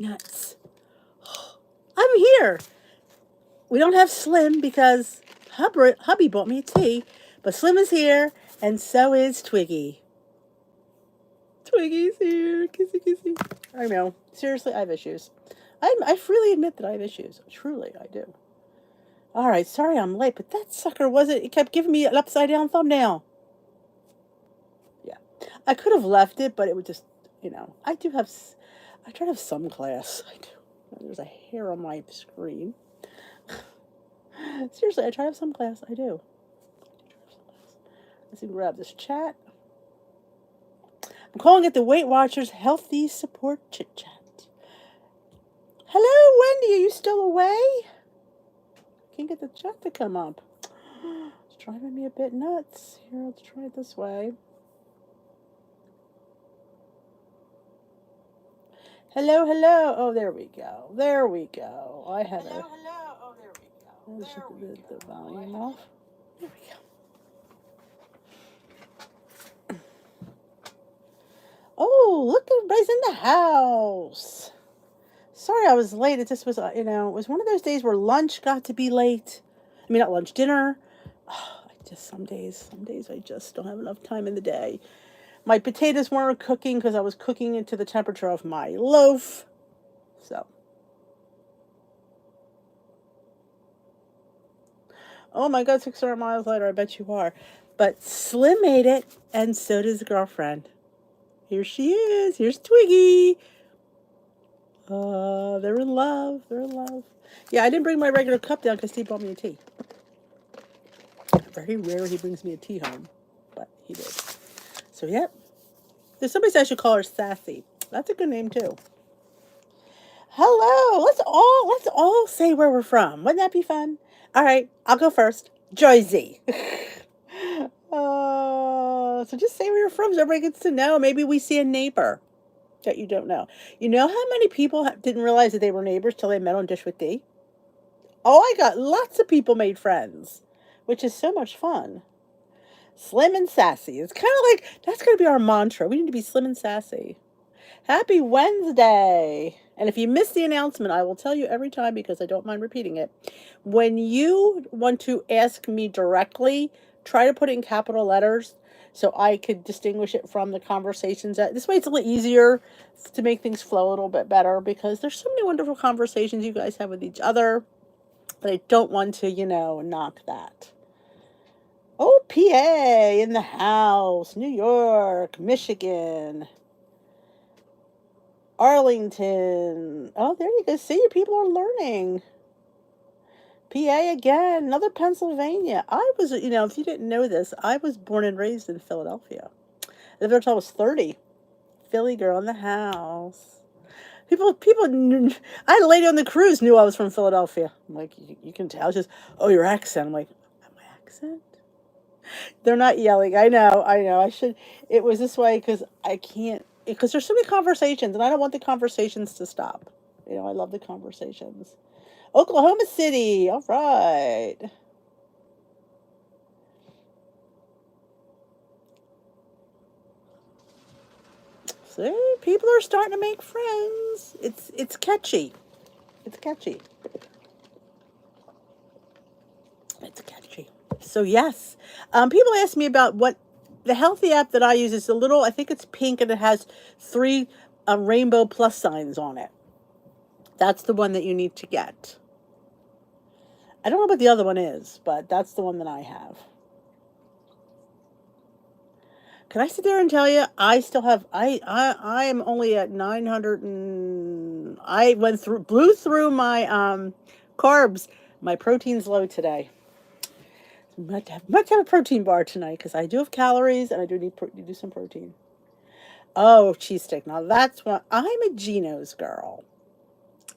Nuts. I'm here. We don't have Slim because hubby bought me a tea, but Slim is here, and so is Twiggy. Twiggy's here. Kissy, kissy. I know. Seriously, I have issues. I freely admit that I have issues. Truly, I do. All right, sorry I'm late, but that sucker wasn't. It kept giving me an upside down thumbnail. Yeah, I could have left it, but it would just, I do have. I try to have some class. I do. There's a hair on my screen. Seriously, I try to have some class. I do. Let's see, grab this chat. I'm calling it the Weight Watchers Healthy Support Chit Chat. Hello, Wendy. Are you still away? Can't get the chat to come up. It's driving me a bit nuts. Here, let's try it this way. Hello, hello. Oh, there we go. There we go. I have hello, hello. Oh, there we go. There we go. The volume off. There we go. Oh, look, everybody's in the house. Sorry I was late. It just was, it was one of those days where lunch got to be late. I mean, not lunch, dinner. Oh, some days I just don't have enough time in the day. My potatoes weren't cooking because I was cooking it to the temperature of my loaf. So. Oh my God, 600 miles later, I bet you are. But Slim made it, and so does the girlfriend. Here she is. Here's Twiggy. They're in love. They're in love. Yeah, I didn't bring my regular cup down because Steve bought me a tea. Very rare he brings me a tea home, but he did. So, yep. There's somebody said I should call her Sassy. That's a good name, too. Hello. Let's all say where we're from. Wouldn't that be fun? All right, I'll go first. Jersey. So just say where you're from so everybody gets to know. Maybe we see a neighbor that you don't know. You know how many people didn't realize that they were neighbors till they met on Dish with D? Oh, I got lots of people made friends, which is so much fun. Slim and sassy. It's kind of like, that's going to be our mantra. We need to be slim and sassy. Happy Wednesday. And if you missed the announcement, I will tell you every time because I don't mind repeating it. When you want to ask me directly, try to put it in capital letters so I could distinguish it from the conversations. This way it's a little easier to make things flow a little bit better because there's so many wonderful conversations you guys have with each other. But I don't want to, knock that. Oh, PA in the house. New York, Michigan, Arlington. Oh, there you go. See, people are learning. PA again. Another Pennsylvania. I was, if you didn't know this, I was born and raised in Philadelphia. I lived until I was 30. Philly girl in the house. People, I had a lady on the cruise knew I was from Philadelphia. I'm like, you can tell. She's, oh, your accent. I'm like, my accent? They're not yelling. I know. I should. It was this way because I can't, because there's so many conversations and I don't want the conversations to stop. I love the conversations. Oklahoma City. All right. See, people are starting to make friends. It's catchy. It's catchy. It's catchy. So yes, people ask me about what the Healthi app that I use is I think it's pink and it has 3 rainbow plus signs on it. That's the one that you need to get. I don't know what the other one is, but that's the one that I have. Can I sit there and tell you, I still have, I am only at 900 and I blew through my, carbs. My protein's low today. Might have a protein bar tonight because I do have calories and I do need to do some protein. Oh, cheese stick. Now that's what, I'm a Geno's girl.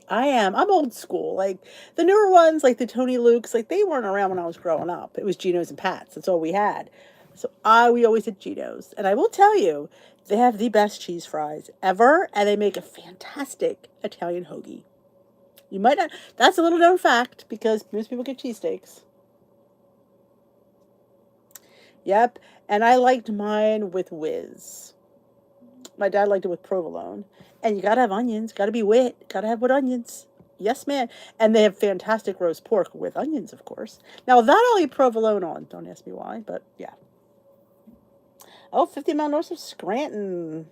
I am. I'm old school. Like the newer ones, like the Tony Luke's, like they weren't around when I was growing up. It was Geno's and Pat's. That's all we had. So we always had Geno's. And I will tell you, they have the best cheese fries ever, and they make a fantastic Italian hoagie. You might not, that's a little known fact because most people get cheesesteaks. Yep. And I liked mine with whiz. My dad liked it with provolone. And you gotta have onions. Gotta be wit. Gotta have wit onions. Yes, man. And they have fantastic roast pork with onions, of course. Now, that I'll eat provolone on. Don't ask me why, but yeah. Oh, 50 mile north of Scranton.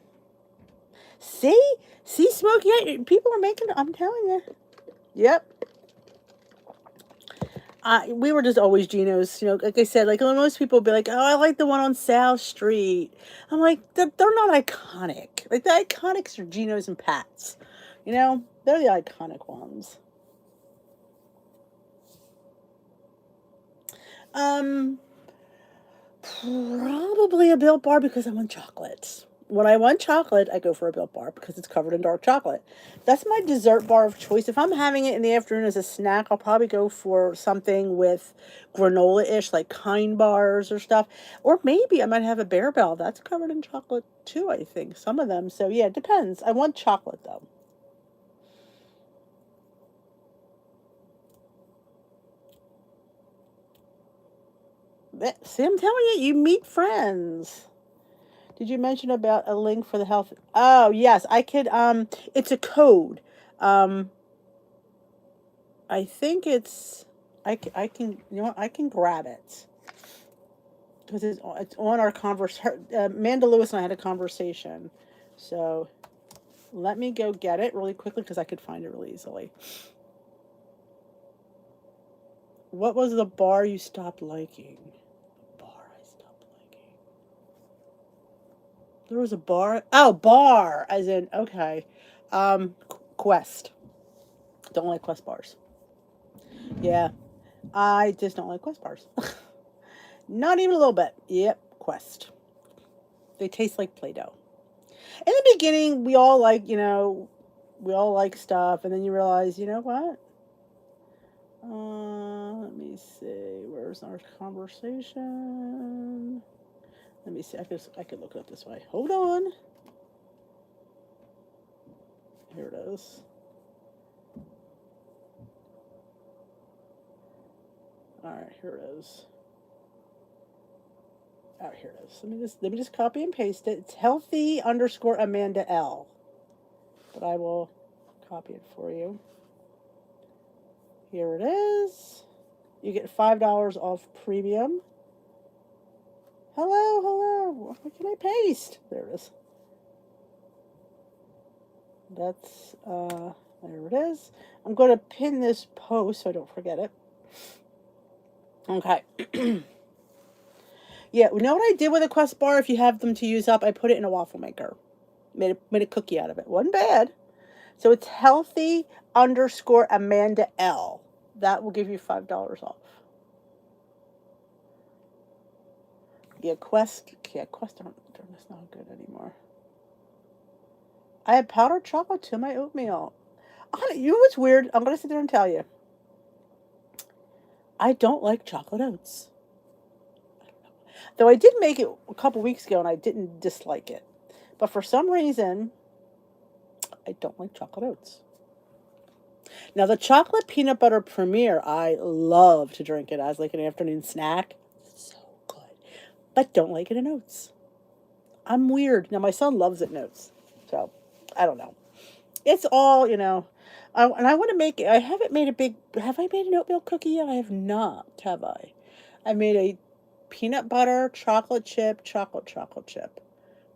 See? See, Smokey? People are making, I'm telling you. Yep. We were just always Geno's, like I said, like most people would be like, oh, I like the one on South Street. I'm like, they're not iconic. Like the iconics are Geno's and Pat's. They're the iconic ones. Um, Probably a Built Bar because I want chocolate. When I want chocolate, I go for a Built Bar because it's covered in dark chocolate. That's my dessert bar of choice. If I'm having it in the afternoon as a snack, I'll probably go for something with granola-ish, like Kind bars or stuff. Or maybe I might have a Bear Bell. That's covered in chocolate too, I think. Some of them. So yeah, it depends. I want chocolate though. See, I'm telling you, you meet friends. Did you mention about a link for the health? Oh, yes, I could it's a code. Um I think it's I can I can grab it because it's on our Amanda Lewis and I had a conversation. So, let me go get it really quickly because I could find it really easily. What was the bar you stopped liking? Bar I stopped liking. There was a bar. Oh, bar, as in okay. Quest. Don't like Quest bars. Yeah, I just don't like Quest bars. Not even a little bit. Yep, Quest. They taste like Play-Doh. In the beginning, we all like stuff, and then you realize, you know what? Let me see. Where's our conversation? Let me see. I could look it up this way. Hold on. Here it is. All right, here it is. Oh, here it is. Let me just copy and paste it. It's Healthi underscore Amanda L. But I will copy it for you. Here it is. You get $5 off premium. Hello, hello. What can I paste? There it is. That's there it is. I'm going to pin this post so I don't forget it. Okay. Yeah, you know what I did with a Quest bar? If you have them to use up, I put it in a waffle maker. Made a cookie out of it. Wasn't bad. So it's Healthi underscore Amanda L. That will give you $5 off. Yeah, Quest aren't it's not good anymore. I had powdered chocolate to my oatmeal. You know what's weird? I'm gonna sit there and tell you. I don't like chocolate oats. Though I did make it a couple weeks ago and I didn't dislike it. But for some reason, I don't like chocolate oats. Now, the chocolate peanut butter premier, I love to drink it as like an afternoon snack. It's so good. But don't like it in oats. I'm weird. Now, my son loves it in oats. So, I don't know. It's all, and I want to make it. I haven't made have I made an oatmeal cookie yet? I have not, have I? I made a peanut butter, chocolate chip.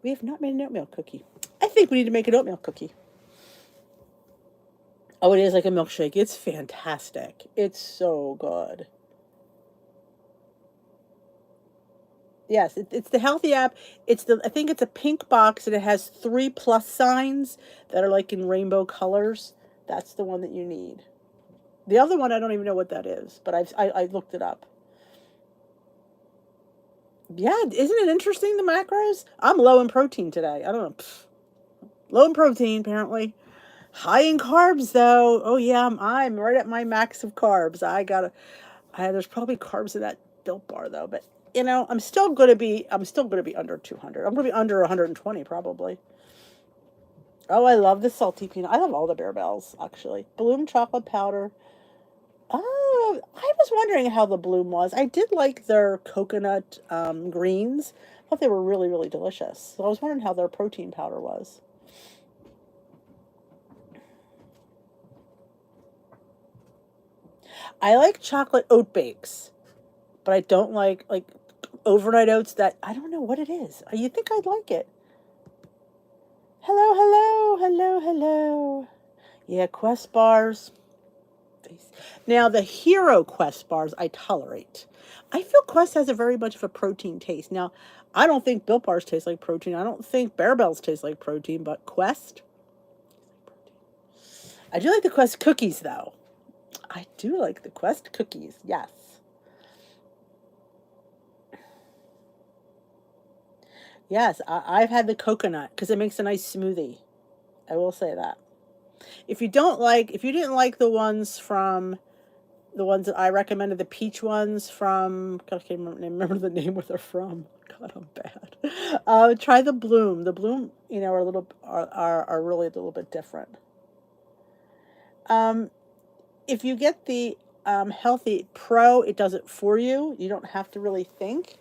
We have not made an oatmeal cookie. I think we need to make an oatmeal cookie. Oh, it is like a milkshake. It's fantastic. It's so good. Yes, it's the Healthy app. I think it's a pink box and it has three plus signs that are like in rainbow colors. That's the one that you need. The other one, I don't even know what that is, but I looked it up. Yeah, isn't it interesting, the macros? I'm low in protein today. I don't know. Low in protein, apparently. High in carbs, though. Oh yeah, I'm right at my max of carbs. There's probably carbs in that Built Bar though, but I'm still gonna be under 200. I'm gonna be under 120 probably. Oh, I love the salty peanut. I love all the Bear Bells actually. Bloom chocolate powder. Oh, I was wondering how the Bloom was. I did like their coconut greens, I thought they were really, really delicious. So I was wondering how their protein powder was. I like chocolate oat bakes, but I don't like overnight oats that I don't know what it is. You think I'd like it? Hello, hello, hello, hello. Yeah, Quest bars. Now the Hero Quest bars I tolerate. I feel Quest has a very much of a protein taste. Now, I don't think Built Bars taste like protein. I don't think Bear Bells taste like protein, but Quest. I do like the Quest cookies though. I do like the Quest cookies. Yes. Yes, I've had the coconut because it makes a nice smoothie. I will say that. If you didn't like the ones that I recommended, the peach ones from, God, I can't remember the name where they're from. God, I'm bad. Try the Bloom. The Bloom, are really a little bit different. Um, if you get the Healthi Pro, it does it for you. You don't have to really think.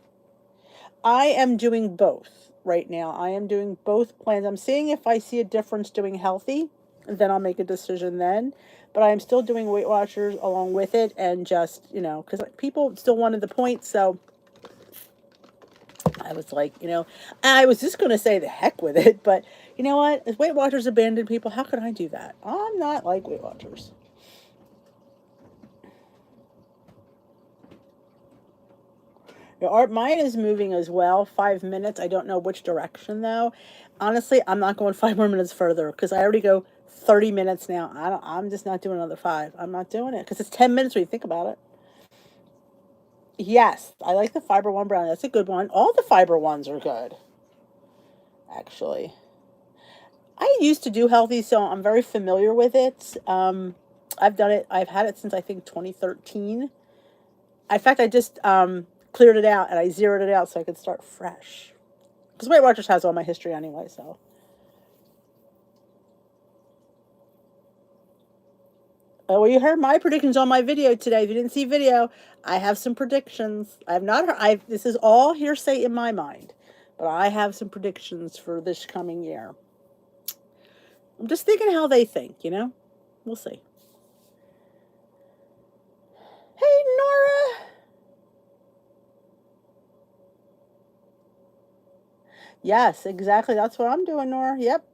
I am doing both right now. I am doing both plans. I'm seeing if I see a difference doing Healthi, and then I'll make a decision then. But I am still doing Weight Watchers along with it, and just, because people still wanted the points, so I was like, I was just going to say the heck with it, but you know what? If Weight Watchers abandoned people, how could I do that? I'm not like Weight Watchers. Mine is moving as well. 5 minutes. I don't know which direction though. Honestly, I'm not going 5 more minutes further because I already go 30 minutes now. I'm just not doing another 5. I'm not doing it because it's 10 minutes when you think about it. Yes, I like the fiber one brownie. That's a good one. All the fiber ones are good, actually. I used to do Healthi, so I'm very familiar with it. I've done it. I've had it since I think 2013. In fact, I just cleared it out and I zeroed it out so I could start fresh. Because Weight Watchers has all my history anyway, so. Oh, well, you heard my predictions on my video today. If you didn't see video, I have some predictions. I have not heard. This is all hearsay in my mind, but I have some predictions for this coming year. I'm just thinking how they think, We'll see. Hey, Nora. Yes, exactly. That's what I'm doing, Nora. Yep.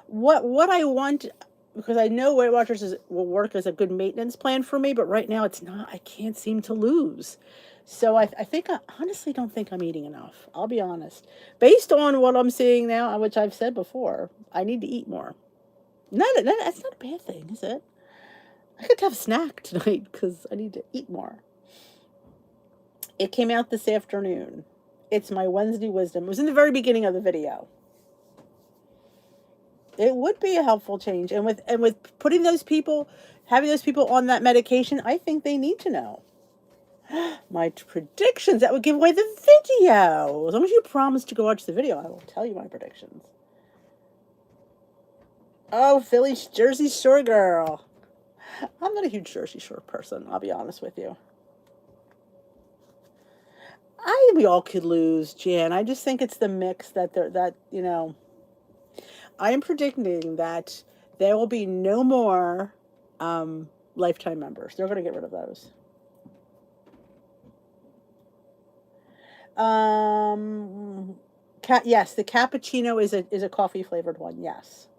What I want, because I know Weight Watchers will work as a good maintenance plan for me, but right now it's not. I can't seem to lose. So I think I honestly don't think I'm eating enough. I'll be honest. Based on what I'm seeing now, which I've said before, I need to eat more. That's not a bad thing, is it? I could have a snack tonight because I need to eat more. It came out this afternoon. It's my Wednesday wisdom. It was in the very beginning of the video. It would be a helpful change, and with putting having those people on that medication, I think they need to know. My predictions, that would give away the video. As long as you promise to go watch the video, I will tell you my predictions. Oh, Philly, Jersey Shore girl. I'm not a huge Jersey Shore person, I'll be honest with you. We all could lose, Jan. I just think it's the mix I am predicting that there will be no more lifetime members. They're going to get rid of those. Yes, the cappuccino is a coffee flavored one. Yes.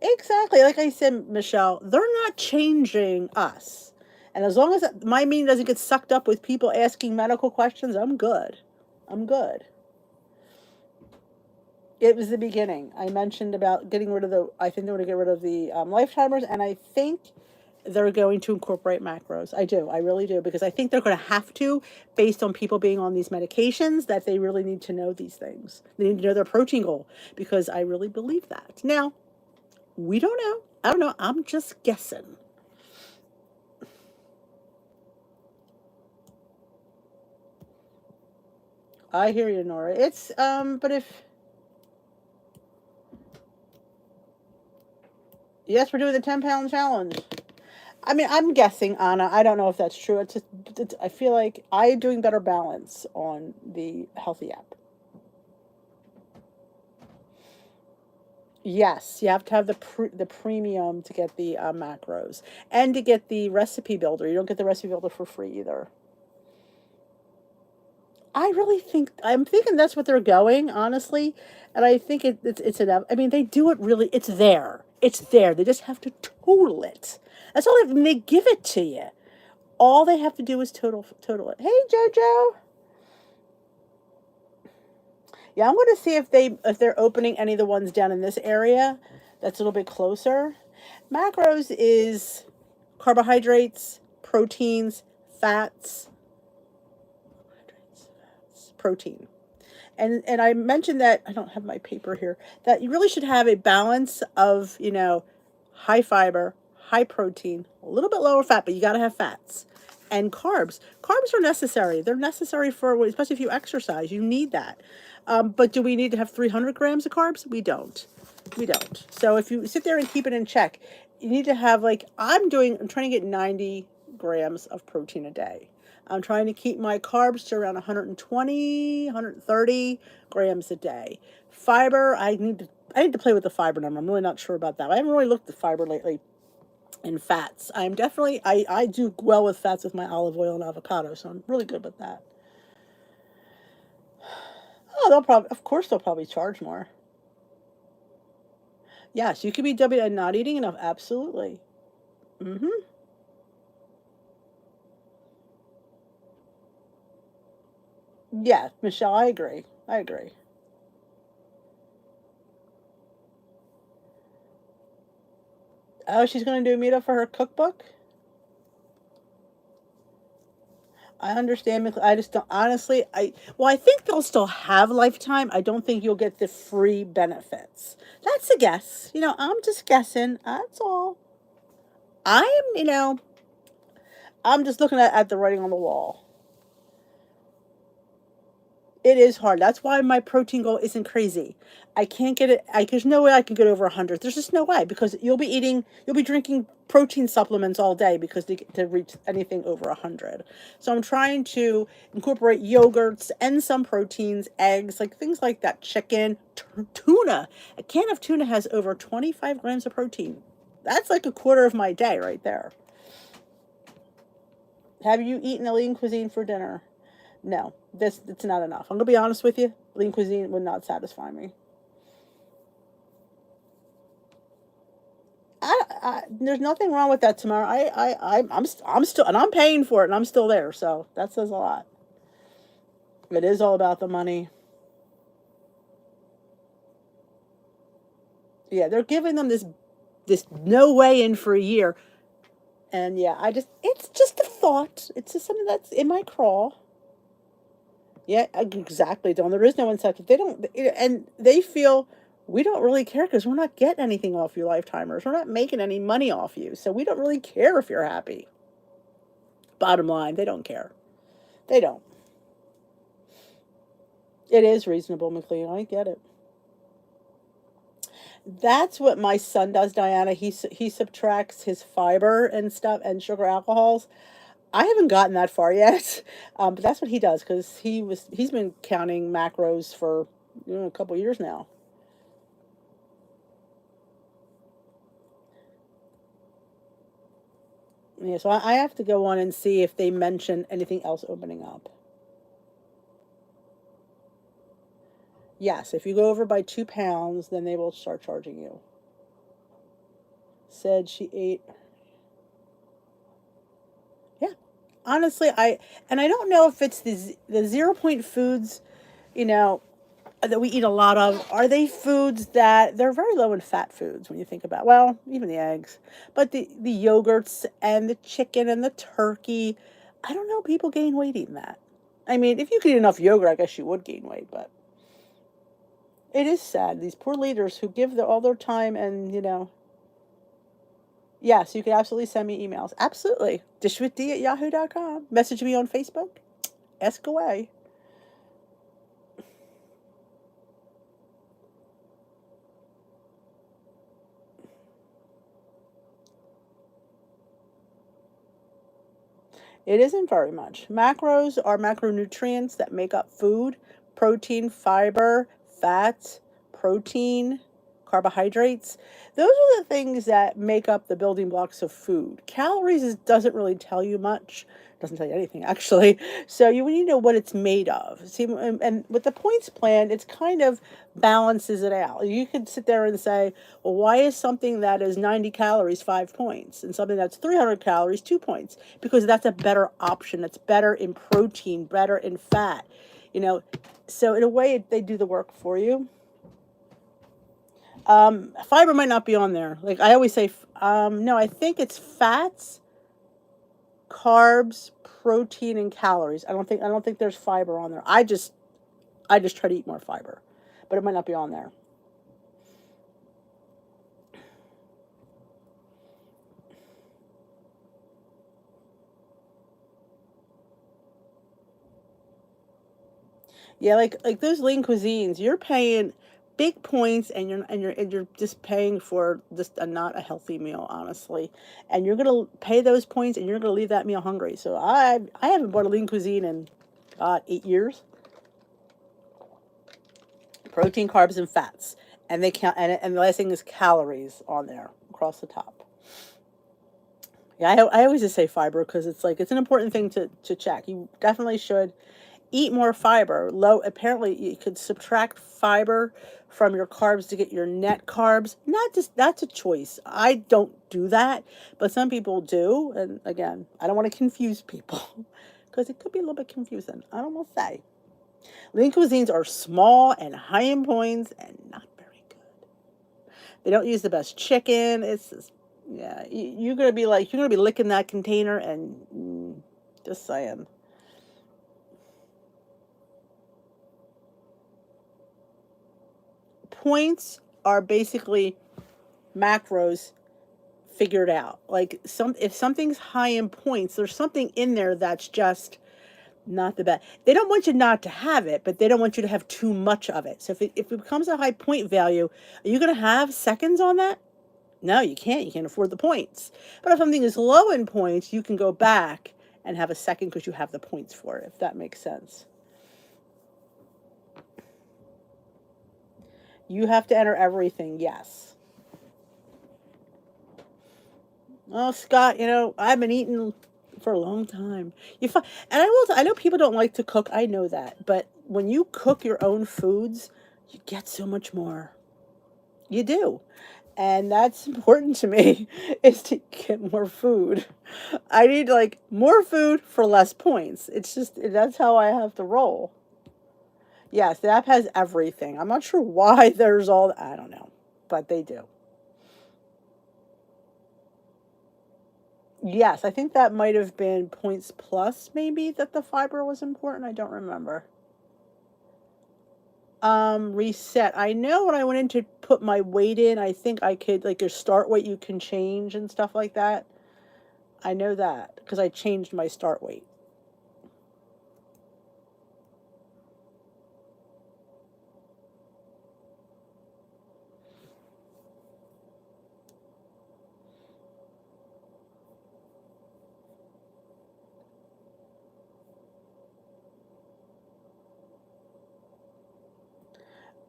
Exactly. Like I said, Michelle, they're not changing us. And as long as my meeting doesn't get sucked up with people asking medical questions, I'm good. I'm good. It was the beginning. I mentioned about getting rid of I think they're going to get rid of the lifetimers, and I think they're going to incorporate macros. I do. I really do, because I think they're going to have to, based on people being on these medications, that they really need to know these things. They need to know their protein goal, because I really believe that. Now, we don't know. I don't know. I'm just guessing. I hear you, Nora. It's, but if... Yes, we're doing the 10-pound challenge. I mean, I'm guessing, Anna. I don't know if that's true. I feel like I'm doing better balance on the Healthy app. Yes, you have to have the premium to get the macros and to get the recipe builder. You don't get the recipe builder for free either. I really think I'm thinking that's what they're going, honestly, and I think it's enough. I mean, they do it really. It's there. It's there. They just have to total it. That's all they have, and they give it to you. All they have to do is total it. Hey, Jojo. Yeah, I'm going to see if they're opening any of the ones down in this area. That's a little bit closer. Macros is carbohydrates, proteins, fats, protein. And I mentioned that I don't have my paper here, that you really should have a balance of, high fiber, high protein, a little bit lower fat, but you got to have fats and carbs. Carbs are necessary. They're necessary for, especially if you exercise, you need that. But do we need to have 300 grams of carbs? We don't. We don't. So if you sit there and keep it in check, you need to have, like, I'm trying to get 90 grams of protein a day. I'm trying to keep my carbs to around 120, 130 grams a day. Fiber, I need to play with the fiber number. I'm really not sure about that. I haven't really looked at fiber lately. And fats. I do well with fats with my olive oil and avocado, so I'm really good with that. Oh, of course they'll probably charge more. Yes, you could be W and not eating enough. Absolutely. Mm-hmm. Yeah, Michelle, I agree. I agree. Oh, she's going to do a meetup for her cookbook? I understand. I just don't, honestly, I think they'll still have lifetime. I don't think you'll get the free benefits. That's a guess. I'm just guessing. That's all. I'm just looking at the writing on the wall. It is hard. That's why my protein goal isn't crazy. I can't get it. There's no way I can get over 100. There's just no way, because you'll be drinking protein supplements all day because to reach anything over 100. So I'm trying to incorporate yogurts and some proteins, eggs, like things like that, chicken, tuna. A can of tuna has over 25 grams of protein. That's like a quarter of my day right there. Have you eaten a lean cuisine for dinner? No, it's not enough. I'm gonna be honest with you. Lean cuisine would not satisfy me. There's nothing wrong with that, tomorrow. I'm still, and I'm paying for it, and I'm still there. So that says a lot. It is all about the money. Yeah, they're giving them this no way in for a year, and yeah, it's just a thought. It's just something that's in my crawl. Yeah, exactly, Dawn. There is no incentive. They don't, and they feel we don't really care because we're not getting anything off you, lifetimers. We're not making any money off you, so we don't really care if you're happy. Bottom line, they don't care. They don't. It is reasonable, McLean. I get it. That's what my son does, Diana. He subtracts his fiber and stuff and sugar alcohols. I haven't gotten that far yet, but that's what he does because he's been counting macros for a couple years now. Yeah, so I have to go on and see if they mention anything else opening up. Yes, if you go over by 2 pounds, then they will start charging you. Said she ate. Yeah, honestly, I don't know if it's the 0 point foods, you know, that we eat a lot of. Are they foods that they're very low in fat foods when you think about? Well, even the eggs, but the yogurts and the chicken and the turkey. I don't know. People gain weight eating that. I mean, if you could eat enough yogurt, I guess you would gain weight, but it is sad. These poor leaders who give all their time and, yes, you can absolutely send me emails. Absolutely. Dishwithdee@yahoo.com. Message me on Facebook. Ask away. It isn't very much. Macros are macronutrients that make up food: protein, fiber, fats, protein, carbohydrates. Those are the things that make up the building blocks of food. Calories doesn't really tell you much. Doesn't tell you anything, actually. So you need to know what it's made of. See, and with the points plan, it's kind of balances it out. You could sit there and say, well, why is something that is 90 calories 5 points and something that's 300 calories 2 points? Because that's a better option. It's better in protein, better in fat. You know, so in a way, they do the work for you. Fiber might not be on there. Like I always say, no, I think it's fats, carbs, protein, and calories. I don't think there's fiber on there. I just try to eat more fiber, but it might not be on there. Yeah, like those lean cuisines, you're paying big points, and you're just paying for just a not a healthy meal, honestly. And you're gonna pay those points, and you're gonna leave that meal hungry. So I haven't bought a lean cuisine in, God, 8 years. Protein, carbs, and fats, and they count. And the last thing is calories on there across the top. Yeah, I always just say fiber because it's like it's an important thing to check. You definitely should eat more fiber. Low, apparently you could subtract fiber from your carbs to get your net carbs. Not just That's a choice. I don't do that, but some people do. And again, I don't want to confuse people because it could be a little bit confusing. I don't want to say. Lean cuisines are small and high in points and not very good. They don't use the best chicken. It's just, yeah, you're gonna be licking that container and just saying. Points are basically macros figured out. Like if something's high in points, there's something in there that's just not the best. They don't want you not to have it, but they don't want you to have too much of it. So if it becomes a high point value, are you going to have seconds on that? No, you can't. You can't afford the points. But if something is low in points, you can go back and have a second because you have the points for it, if that makes sense. You have to enter everything, yes. Oh, Scott, I've been eating for a long time. And I know people don't like to cook. I know that, but when you cook your own foods, you get so much more. You do, and that's important to me. Is to get more food. I need like more food for less points. It's just that's how I have to roll. Yes, the app has everything. I'm not sure why there's all. I don't know, but they do. Yes, I think that might have been points plus, maybe that the fiber was important. I don't remember. Reset. I know when I went in to put my weight in, I think I could, like, your start weight you can change and stuff like that. I know that because I changed my start weight.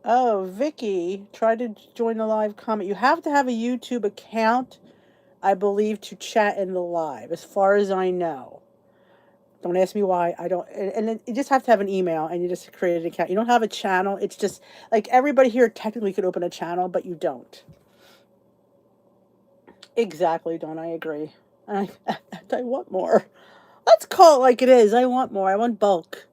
Oh, Vicky, try to join the live comment. You have to have a YouTube account, I believe, to chat in the live, as far as I know. Don't ask me why. I don't. And then you just have to have an email, and you just create an account. You don't have a channel. It's just like everybody here technically could open a channel, but you don't. Exactly, don't I agree? I want more. Let's call it like it is. I want more. I want bulk.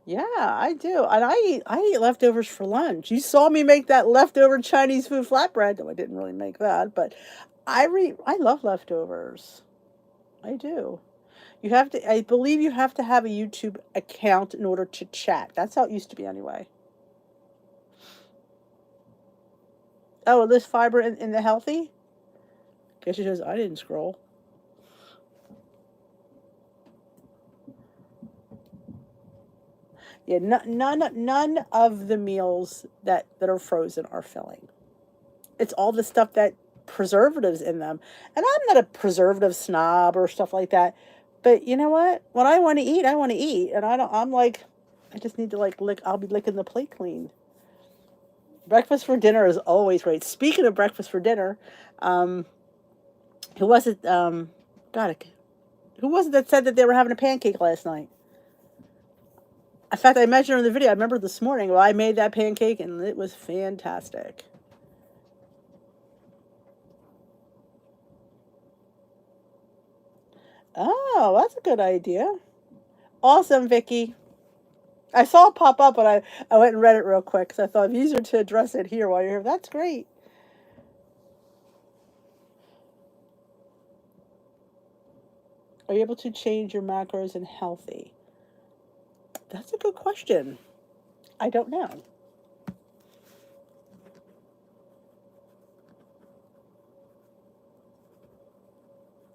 Yeah, I do. And I eat leftovers for lunch. You saw me make that leftover Chinese food flatbread. No, I didn't really make that, but I love leftovers. I do. I believe you have to have a YouTube account in order to chat. That's how it used to be anyway. Oh, this fiber in the healthy? Guess it shows I didn't scroll. Yeah, none of the meals that are frozen are filling. It's all the stuff that preservatives in them. And I'm not a preservative snob or stuff like that. But you know what? When I want to eat, I want to eat. And I'm like, I just need to like I'll be licking the plate clean. Breakfast for dinner is always great. Speaking of breakfast for dinner, um, who was it? God, who was it that said that they were having a pancake last night? In fact, I mentioned in the video, I remember this morning, well, I made that pancake and it was fantastic. Oh, that's a good idea. Awesome, Vicky. I saw it pop up, but I went and read it real quick because I thought it'd be easier to address it here while you're here. That's great. Are you able to change your macros in Healthi? That's a good question. I don't know.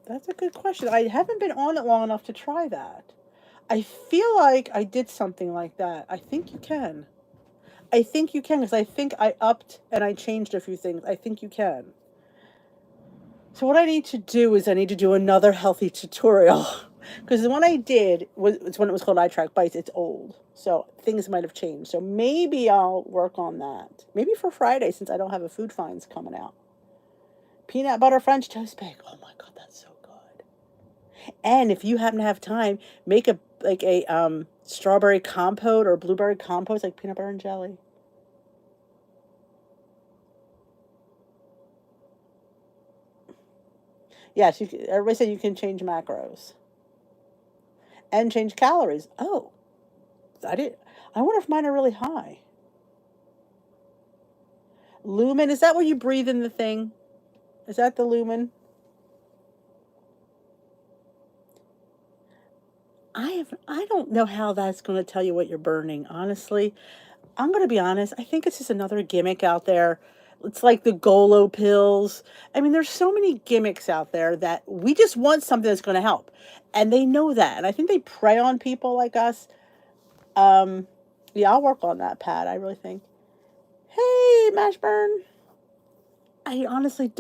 That's a good question. I haven't been on it long enough to try that. I feel like I did something like that. I think you can. I think you can because I think I upped and I changed a few things. I think you can. So what I need to do is I need to do another Healthi tutorial because the one I did was when it was called I Track Bites. It's old, so things might have changed. So maybe I'll work on that. Maybe for Friday since I don't have a food finds coming out. Peanut butter French toast bake. Oh my God, that's so good. And if you happen to have time, make a strawberry compote or blueberry compote, like peanut butter and jelly. Yes, everybody said you can change macros and change calories. Oh, I did. I wonder if mine are really high. Lumen, is that where you breathe in the thing? Is that the lumen? I don't know how that's going to tell you what you're burning, honestly. I'm going to be honest. I think it's just another gimmick out there. It's like the Golo pills. I mean, there's so many gimmicks out there that we just want something that's going to help. And they know that. And I think they prey on people like us. Um, yeah, I'll work on that, Pat. I really think. Hey, Mashburn. Honestly,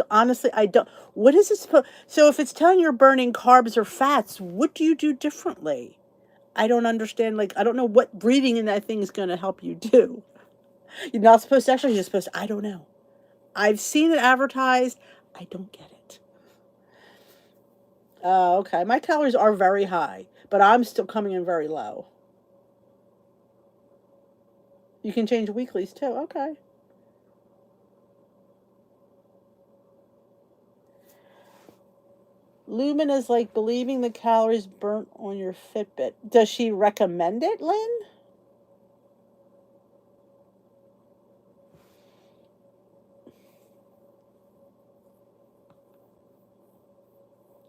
I don't. What is it supposed? So if it's telling you're burning carbs or fats, what do you do differently? I don't understand. Like, I don't know what breathing in that thing is going to help you do. You're not supposed to actually. You're supposed to. I don't know. I've seen it advertised. I don't get it. Okay. My calories are very high, but I'm still coming in very low. You can change weeklies too. Okay. Lumen is like believing the calories burnt on your Fitbit. Does she recommend it, Lynn?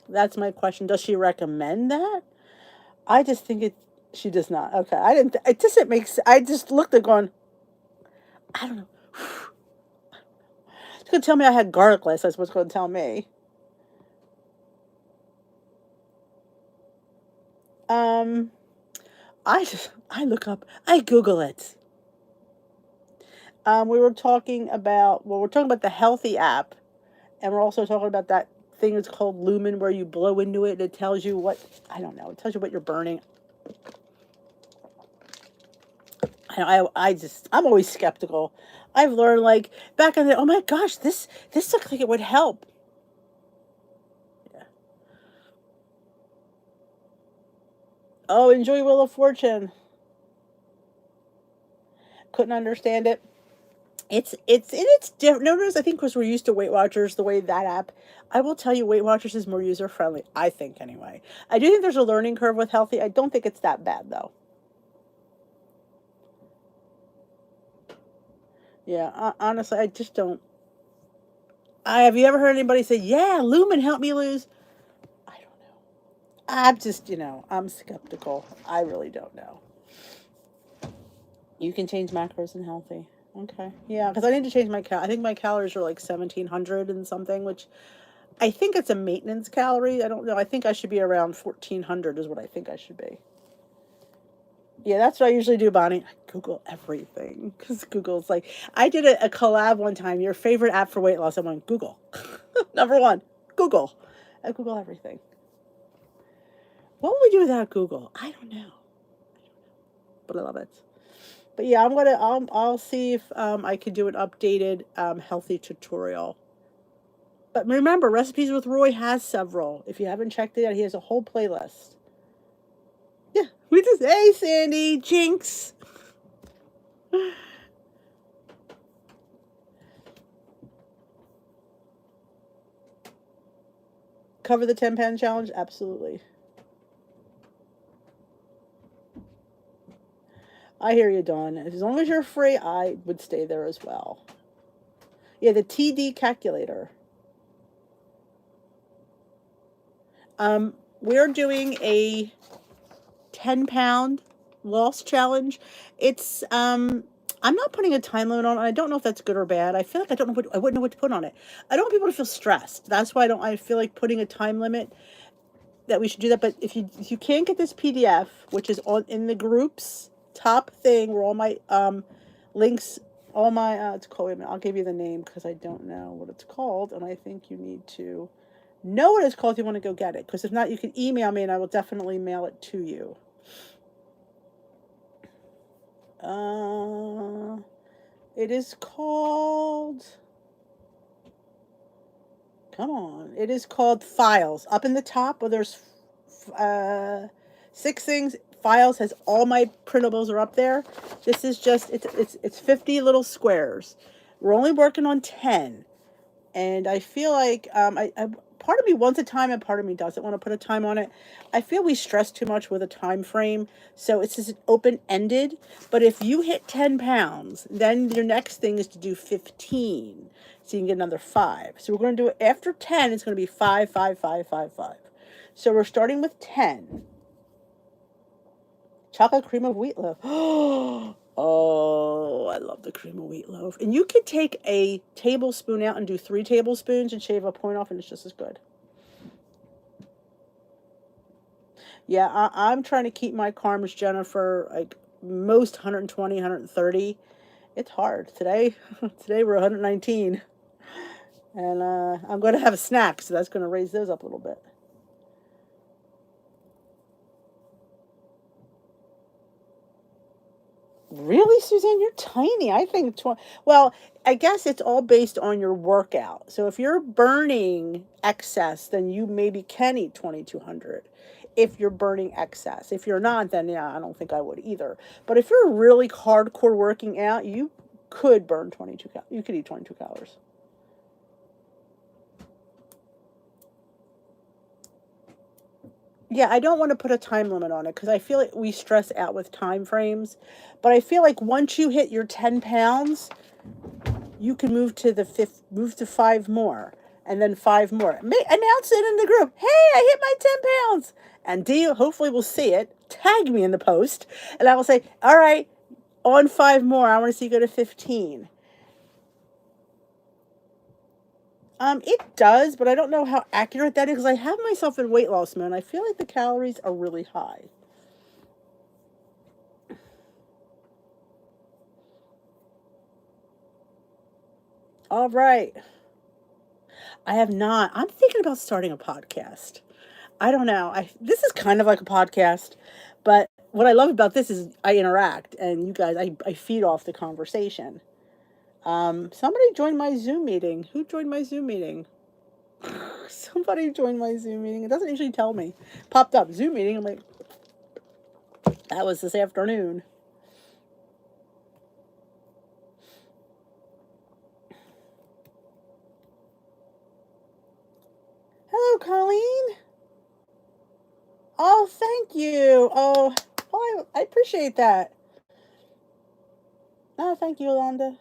That's my question. Does she recommend that? I just think she does not. Okay. I didn't, it doesn't make sense. I just looked at going, I don't know. It's going to tell me I had garlic last. That's what's going to tell me. Um, I look up, I Google it. We're talking about the Healthi app, and we're also talking about that thing that's called Lumen, where you blow into it and it tells you what, I don't know, it tells you what you're burning. I'm always skeptical. I've learned like back in the, oh my gosh, this looks like it would help. Yeah. Oh, enjoy Wheel of Fortune. Couldn't understand it. It's different. Notice I think because we're used to Weight Watchers, the way that app. I will tell you, Weight Watchers is more user friendly. I think anyway. I do think there's a learning curve with Healthi. I don't think it's that bad though. Yeah, honestly, I just don't. Have you ever heard anybody say, "Yeah, Lumen helped me lose"? I don't know. I'm just, I'm skeptical. I really don't know. You can change macros in Healthi. Okay. Yeah, because I need to change I think my calories are like 1,700 and something, which I think it's a maintenance calorie. I don't know. I think I should be around 1,400 is what I think I should be. Yeah, that's what I usually do, Bonnie. I Google everything because Google's like, I did a collab one time. Your favorite app for weight loss? I'm on Google. Number one, Google. I Google everything. What would we do without Google? I don't know, but I love it. But yeah, I'll see if I can do an updated healthy tutorial. But remember, Recipes with Roy has several. If you haven't checked it out, he has a whole playlist. Yeah, we just, hey Sandy, Jinx. Cover the 10-pound challenge? Absolutely. I hear you, Dawn. As long as you're free, I would stay there as well. Yeah, the TD calculator. We're doing a 10-pound loss challenge. It's I'm not putting a time limit on it. I don't know if that's good or bad. I feel like I wouldn't know what to put on it. I don't want people to feel stressed. That's why I feel like putting a time limit, that we should do that. But if you can't get this PDF, which is on in the groups top thing where all my links, all my it's called, wait a minute, I'll give you the name because I don't know what it's called, and I think you need to know what it's called if you want to go get it. Because if not, you can email me and I will definitely mail it to you. It is called, come on, it is called Files. Up in the top where there's 6 things, Files has all my printables are up there. This is just, it's 50 little squares. We're only working on 10. And I feel like I part of me wants a time and part of me doesn't want to put a time on it. I feel we stress too much with a time frame, so it's just open-ended. But if you hit 10 pounds, then your next thing is to do 15, so you can get another 5. So we're going to do it after 10. It's going to be 5, 5, 5, 5, 5. So we're starting with 10. Chocolate cream of wheat loaf. Oh, I love the cream of wheat loaf. And you could take a tablespoon out and do 3 tablespoons and shave a point off, and it's just as good. Yeah, I'm trying to keep my carbs, Jennifer, like most 120, 130. It's hard. Today we're 119. And I'm going to have a snack, so that's going to raise those up a little bit. Really, Suzanne, you're tiny. I think 20. Well, I guess it's all based on your workout. So if you're burning excess, then you maybe can eat 2,200. If you're burning excess. If you're not, then yeah, I don't think I would either. But if you're really hardcore working out, you could burn 22 calories. You could eat 22 calories. Yeah, I don't want to put a time limit on it because I feel like we stress out with time frames. But I feel like once you hit your 10 pounds, you can move to 5 more, and then 5 more. Announce it in the group. Hey, I hit my 10 pounds. And Dee hopefully will see it. Tag me in the post. And I will say, all right, on 5 more, I want to see you go to 15. It does, but I don't know how accurate that is because I have myself in weight loss mode. I feel like the calories are really high. All right. I have not. I'm thinking about starting a podcast. I don't know. This is kind of like a podcast, but what I love about this is I interact and you guys, I feed off the conversation. Somebody joined my Zoom meeting. Who joined my Zoom meeting? Somebody joined my Zoom meeting. It doesn't usually tell me. Popped up Zoom meeting. I'm like, that was this afternoon. Hello, Colleen. Oh, thank you. I appreciate that. Oh, thank you, Yolanda.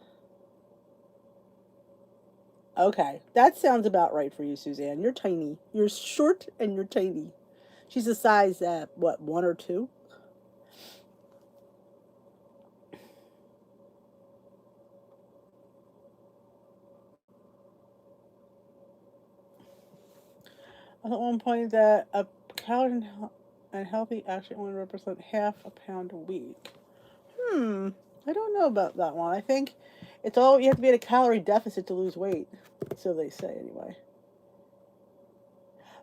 Okay, that sounds about right for you, Suzanne. You're tiny. You're short and you're tiny. She's a size what, 1 or 2? At one point that a calorie and healthy actually only represent half a pound a week. Hmm. know about that one. I think it's all you have to be at a calorie deficit to lose weight. So they say anyway.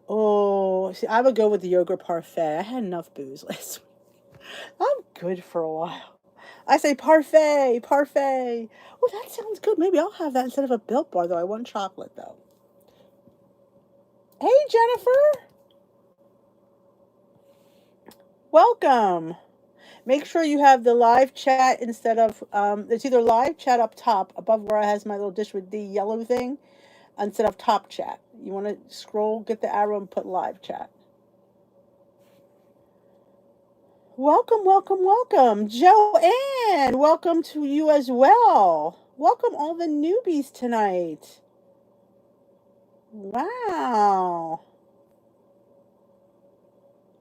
Oh, see, I would go with the yogurt parfait. I had enough booze last week. I'm good for a while. I say parfait, parfait. Oh, that sounds good. Maybe I'll have that instead of a Built Bar, though. I want chocolate, though. Hey, Jennifer. Welcome. Make sure you have the live chat instead of, it's either live chat up top, above where I has my little dish with the yellow thing, instead of top chat. You want to scroll, get the arrow, and put live chat. Welcome, welcome, welcome. Joanne, welcome to you as well. Welcome all the newbies tonight. Wow.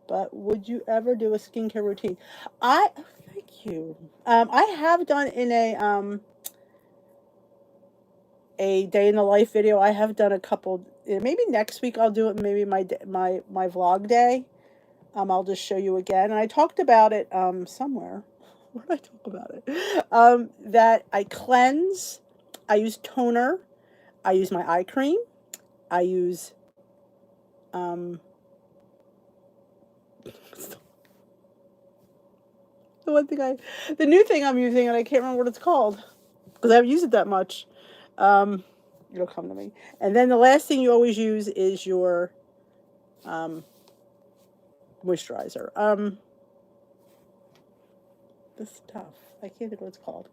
But would you ever do a skincare routine? Thank you. I have done in a day in the life video. I have done a couple. Maybe next week I'll do it. Maybe my vlog day. I'll just show you again. And I talked about it somewhere. Where did I talk about it? That I cleanse. I use toner. I use my eye cream. I use the the new thing I'm using, and I can't remember what it's called because I haven't used it that much. It'll come to me. And then the last thing you always use is your moisturizer. The stuff. I can't think what it's called.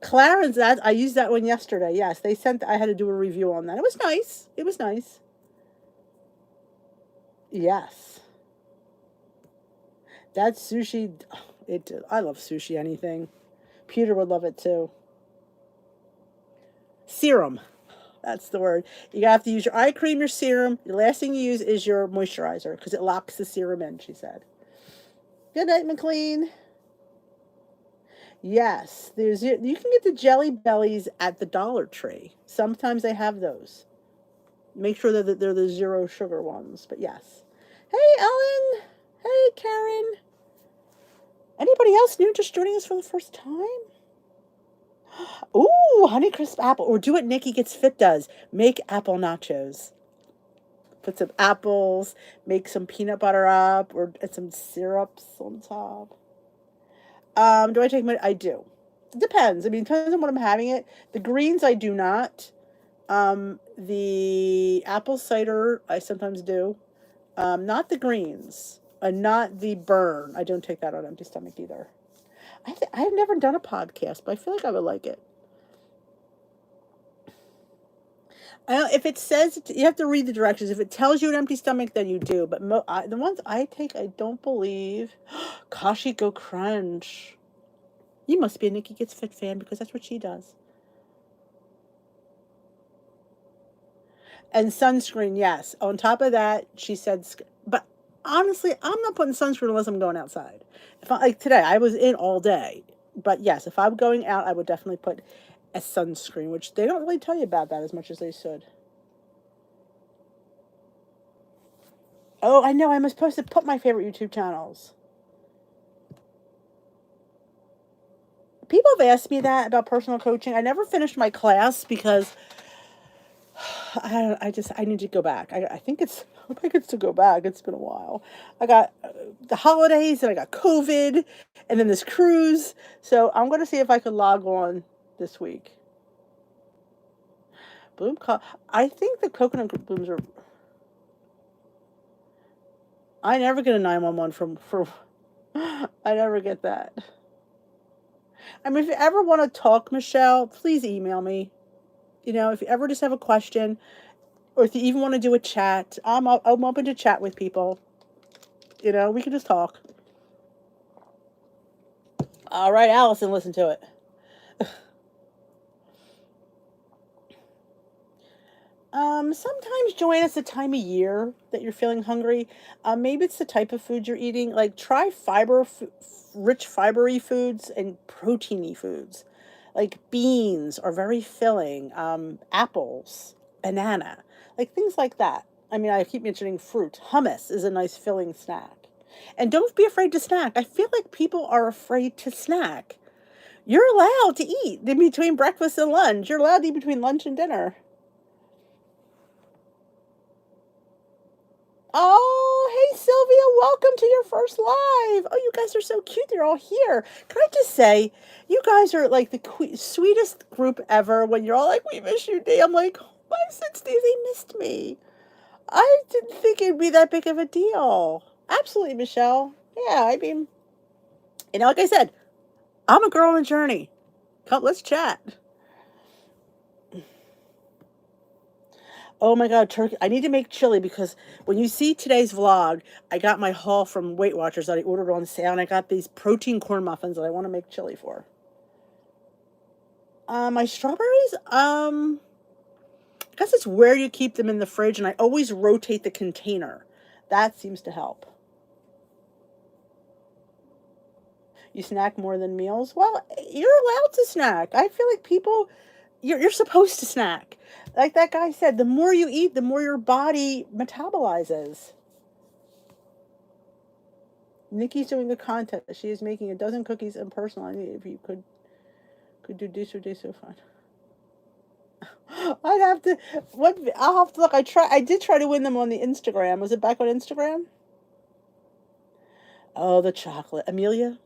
Clarence, that I used that one yesterday. Yes, they sent. I had to do a review on that. It was nice. It was nice. Yes. That sushi. I love sushi. Anything. Peter would love it too. Serum. That's the word. You have to use your eye cream, your serum. The last thing you use is your moisturizer because it locks the serum in, she said. Good night, McLean. Yes, you can get the Jelly Bellies at the Dollar Tree. Sometimes they have those. Make sure that they're the zero sugar ones, but yes. Hey, Ellen. Hey, Karen. Anybody else new just joining us for the first time? Ooh, Honeycrisp apple. Or do what Nikki Gets Fit does. Make apple nachos. Put some apples, make some peanut butter up, or some syrups on top. Do I take my... I do. It depends. I mean, it depends on what I'm having it. The greens, I do not. The apple cider, I sometimes do. Not the greens. Not the burn. I don't take that on empty stomach either. I've never done a podcast, but I feel like I would like it. If it says, you have to read the directions. If it tells you an empty stomach, then you do. But the ones I take, I don't believe. Kashi Go Crunch. You must be a Nikki Gets Fit fan because that's what she does. And sunscreen, yes. On top of that, she said, but honestly, I'm not putting sunscreen unless I'm going outside. Like today, I was in all day. But yes, if I'm going out, I would definitely put a sunscreen, which they don't really tell you about that as much as they should. Oh, I know. I'm supposed to put my favorite YouTube channels. People have asked me that about personal coaching. I never finished my class because I need to go back. I think it's to go back. It's been a while. I got the holidays and I got COVID and then this cruise. So I'm going to see if I can log on this week. I think the coconut blooms are... I never get a 911 for I never get that. I mean, if you ever want to talk, Michelle, please email me. You know, if you ever just have a question, or if you even want to do a chat, I'm open to chat with people. You know, we can just talk. All right, Allison, listen to it. Sometimes, Joanne, it's the time of year that you're feeling hungry. Maybe it's the type of food you're eating. Like, try rich fibery foods and proteiny foods. Like beans are very filling. Apples, banana, like things like that. I mean, I keep mentioning fruit. Hummus is a nice filling snack. And don't be afraid to snack. I feel like people are afraid to snack. You're allowed to eat in between breakfast and lunch. You're allowed to eat between lunch and dinner. Oh, hey Sylvia, welcome to your first live. Oh, you guys are so cute. They're all here. Can I just say, you guys are like the sweetest group ever. When you're all like, "We miss you, Dee." I'm like, "Why since they missed me?" I didn't think it'd be that big of a deal. Absolutely, Michelle. Yeah, I mean, like I said, I'm a girl on a journey. Come, let's chat. Oh my God, turkey. I need to make chili because when you see today's vlog, I got my haul from Weight Watchers that I ordered on sale, and I got these protein corn muffins that I want to make chili for. My strawberries, I guess it's where you keep them in the fridge, and I always rotate the container. That seems to help. You snack more than meals? Well, you're allowed to snack. I feel like people, you're supposed to snack. Like that guy said, the more you eat, the more your body metabolizes. Nikki's doing a contest. She is making a dozen cookies and personally, if you could do this or this so fun. I'd have to I'll have to look. I did try to win them on the Instagram. Was it back on Instagram? Oh, the chocolate. Amelia,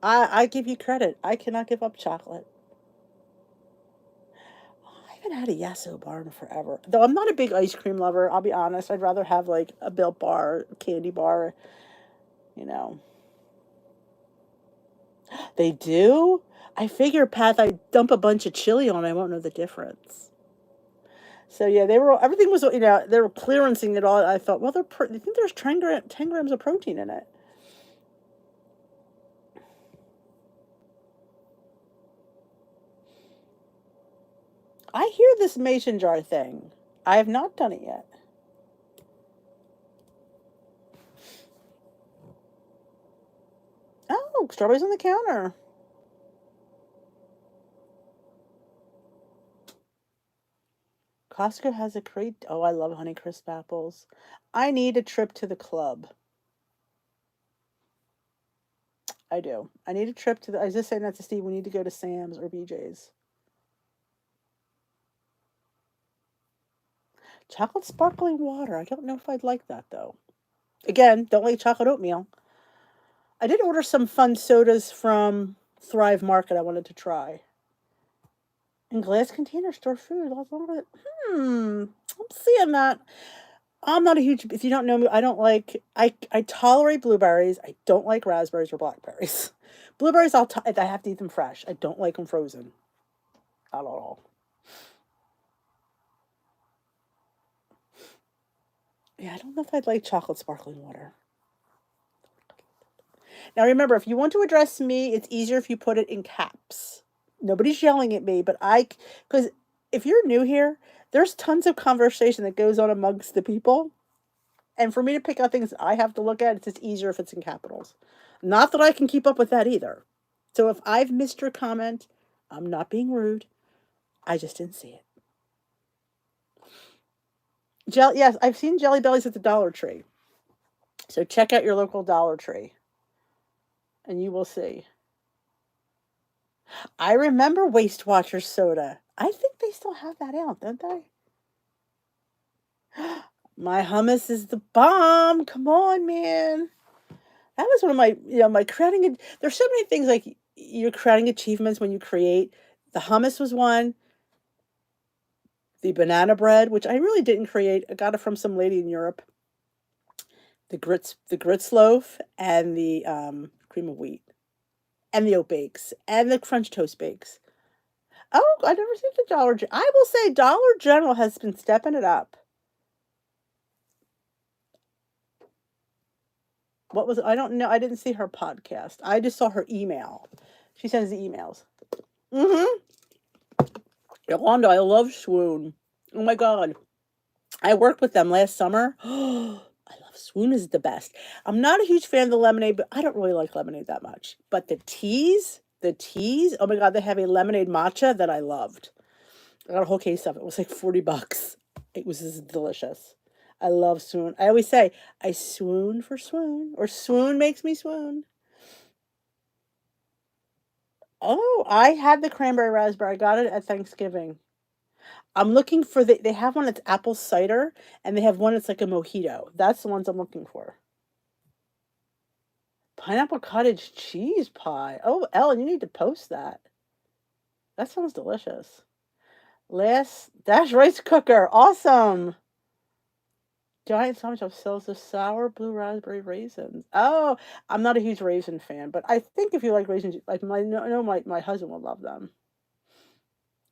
I give you credit. I cannot give up chocolate. I haven't had a Yasso bar in forever. Though I'm not a big ice cream lover, I'll be honest. I'd rather have like a Built bar, candy bar, you know. They do? I figure, Pat, I dump a bunch of chili on, I won't know the difference. So yeah, everything was, they were clearancing it all. I thought, well, I think there's 10 grams of protein in it. I hear this mason jar thing. I have not done it yet. Oh, strawberries on the counter. Costco has a crate. Oh, I love Honeycrisp apples. I need a trip to the club. I do. I need a trip to I was just saying that to Steve. We need to go to Sam's or BJ's. Chocolate sparkling water. I don't know if I'd like that though. Again, don't like chocolate oatmeal. I did order some fun sodas from Thrive Market I wanted to try. In glass containers, store food. I'm seeing that. I'm not a huge, if you don't know me, I don't like, I tolerate blueberries. I don't like raspberries or blackberries. Blueberries, I have to eat them fresh. I don't like them frozen. Not at all. Yeah, I don't know if I'd like chocolate sparkling water. Now remember, if you want to address me, it's easier if you put it in caps. Nobody's yelling at me, because if you're new here, there's tons of conversation that goes on amongst the people. And for me to pick out things I have to look at, it's just easier if it's in capitals. Not that I can keep up with that either. So if I've missed your comment, I'm not being rude. I just didn't see it. Yes, I've seen Jelly Bellies at the Dollar Tree. So check out your local Dollar Tree and you will see. I remember Waste Watchers soda. I think they still have that out, don't they? My hummus is the bomb. Come on, man. That was one of my, my creating. There's so many things like you're creating achievements when you create. The hummus was one. The banana bread, which I really didn't create. I got it from some lady in Europe. The grits loaf, and the cream of wheat, and the oat bakes, and the Crunch Toast bakes. Oh, I never seen the Dollar General. I will say Dollar General has been stepping it up. What was I don't know. I didn't see her podcast. I just saw her email. She sends the emails. Mm-hmm. Yolanda, I love Swoon. Oh my God. I worked with them last summer. I love Swoon is the best. I'm not a huge fan of the lemonade, but I don't really like lemonade that much. But the teas, oh my God, they have a lemonade matcha that I loved. I got a whole case of it. It was like $40. It was just delicious. I love Swoon. I always say, I swoon for Swoon, or Swoon makes me swoon. Oh, I had the cranberry raspberry. I got it at Thanksgiving. I'm looking for they have one that's apple cider and they have one that's like a mojito. That's the ones I'm looking for. Pineapple cottage cheese pie. Oh, Ellen, you need to post that. That sounds delicious. Last dash rice cooker. Awesome. Giant sandwich of sells the sour blue raspberry raisins. Oh, I'm not a huge raisin fan, but I think if you like raisins, like my husband will love them.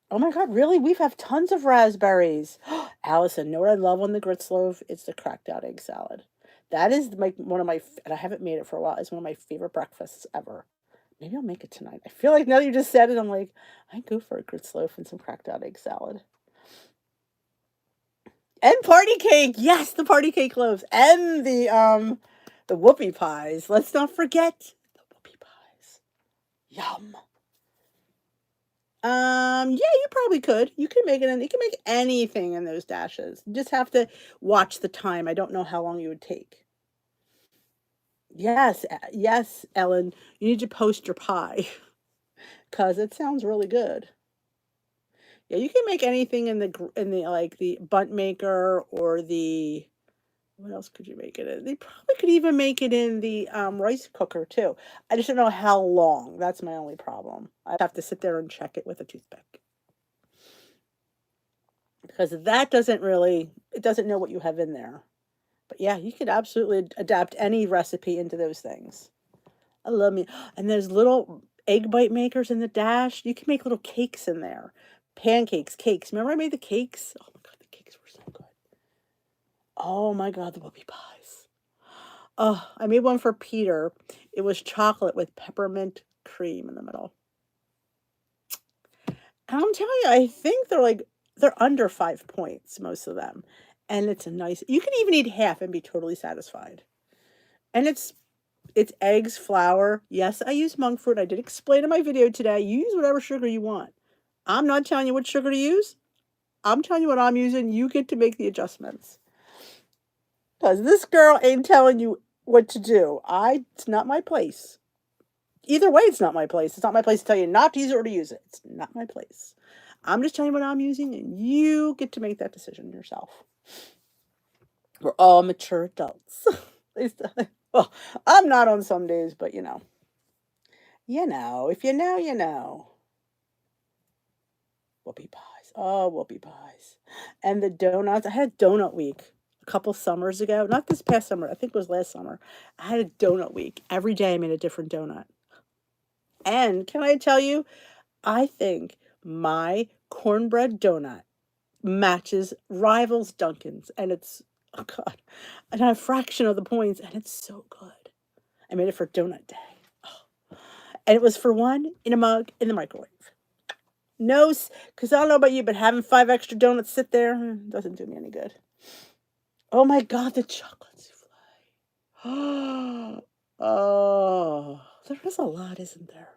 Oh my God, really? We've have tons of raspberries. Allison, know what I love on the grits loaf? It's the cracked out egg salad. That is one of my, and I haven't made it for a while. It's one of my favorite breakfasts ever. Maybe I'll make it tonight. I feel like now that you just said it, I'm like, I go for a grits loaf and some cracked out egg salad. And party cake. Yes, the party cake loaves and the whoopie pies. Let's not forget the whoopie pies. Yum. Yeah, you probably could. You can make it in, you can make anything in those dashes. You just have to watch the time. I don't know how long you would take. Yes, yes, Ellen, you need to post your pie because it sounds really good. Yeah, you can make anything in the like the bunt maker or the what else could you make it in? They probably could even make it in the rice cooker too. I just don't know how long. That's my only problem. I have to sit there and check it with a toothpick. Because that doesn't really it doesn't know what you have in there. But yeah, you could absolutely adapt any recipe into those things. I love me. And there's little egg bite makers in the dash. You can make little cakes in there. Pancakes, cakes. Remember I made the cakes? Oh my God, the cakes were so good. Oh my God, the whoopie pies. Oh, I made one for Peter. It was chocolate with peppermint cream in the middle. And I'm telling you, I think they're under 5 points, most of them. And it's a nice you can even eat half and be totally satisfied. And it's eggs, flour. Yes, I use monk fruit. I did explain in my video today. You use whatever sugar you want. I'm not telling you what sugar to use. I'm telling you what I'm using. You get to make the adjustments. Because this girl ain't telling you what to do. It's not my place. Either way, it's not my place. It's not my place to tell you not to use it or to use it. It's not my place. I'm just telling you what I'm using, and you get to make that decision yourself. We're all mature adults. Well, I'm not on some days, but if you know, you know. Whoopie pies. Oh, whoopie pies. And the donuts. I had a donut week a couple summers ago. Not this past summer. I think it was last summer. I had a donut week. Every day I made a different donut. And can I tell you, I think my cornbread donut matches rivals Dunkin's. And it's, oh God, and a fraction of the points. And it's so good. I made it for donut day. Oh. And it was for one in a mug in the microwave. No, because I don't know about you, but having 5 extra donuts sit there doesn't do me any good. Oh my God, the chocolate souffle. Oh, there is a lot, isn't there?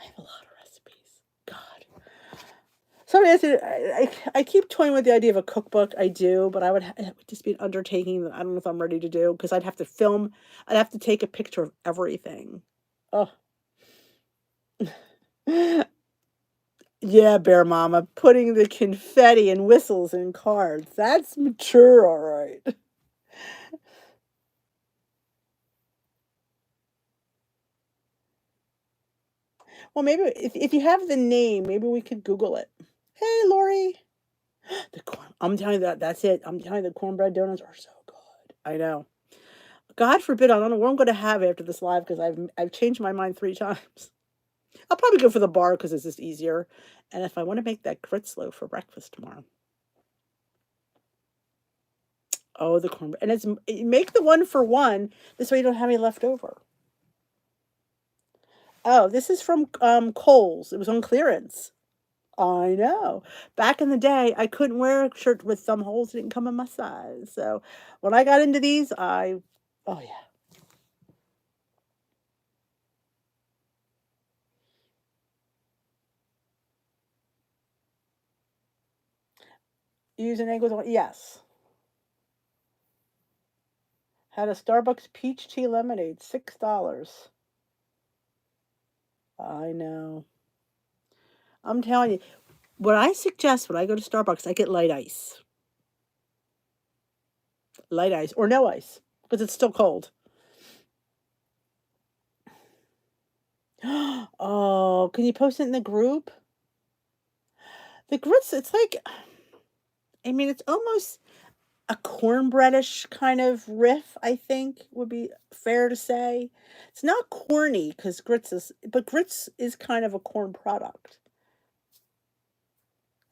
I have a lot of recipes. God. Somebody asked me, I keep toying with the idea of a cookbook. I do, but it would just be an undertaking that I don't know if I'm ready to do because I'd have to film, I'd have to take a picture of everything. Oh. Yeah, Bear Mama, putting the confetti and whistles in cards. That's mature, all right. Well, maybe if you have the name, maybe we could Google it. Hey, Lori. I'm telling you that's it. I'm telling you the cornbread donuts are so good. I know. God forbid, I don't know what I'm going to have after this live because I've changed my mind 3 times. I'll probably go for the bar because it's just easier. And if I want to make that grits loaf for breakfast tomorrow. Oh, the cornbread. And make the one for one. This way you don't have any left over. Oh, this is from Kohl's. It was on clearance. I know. Back in the day, I couldn't wear a shirt with thumb holes. It didn't come in my size. So when I got into these, oh yeah. Use an egg with one. Yes. Had a Starbucks peach tea lemonade, $6. I know. I'm telling you, what I suggest when I go to Starbucks, I get light ice, or no ice, because it's still cold. Oh, can you post it in the group? The grits, it's like, I mean, it's almost a cornbreadish kind of riff, I think would be fair to say. It's not corny because grits is kind of a corn product.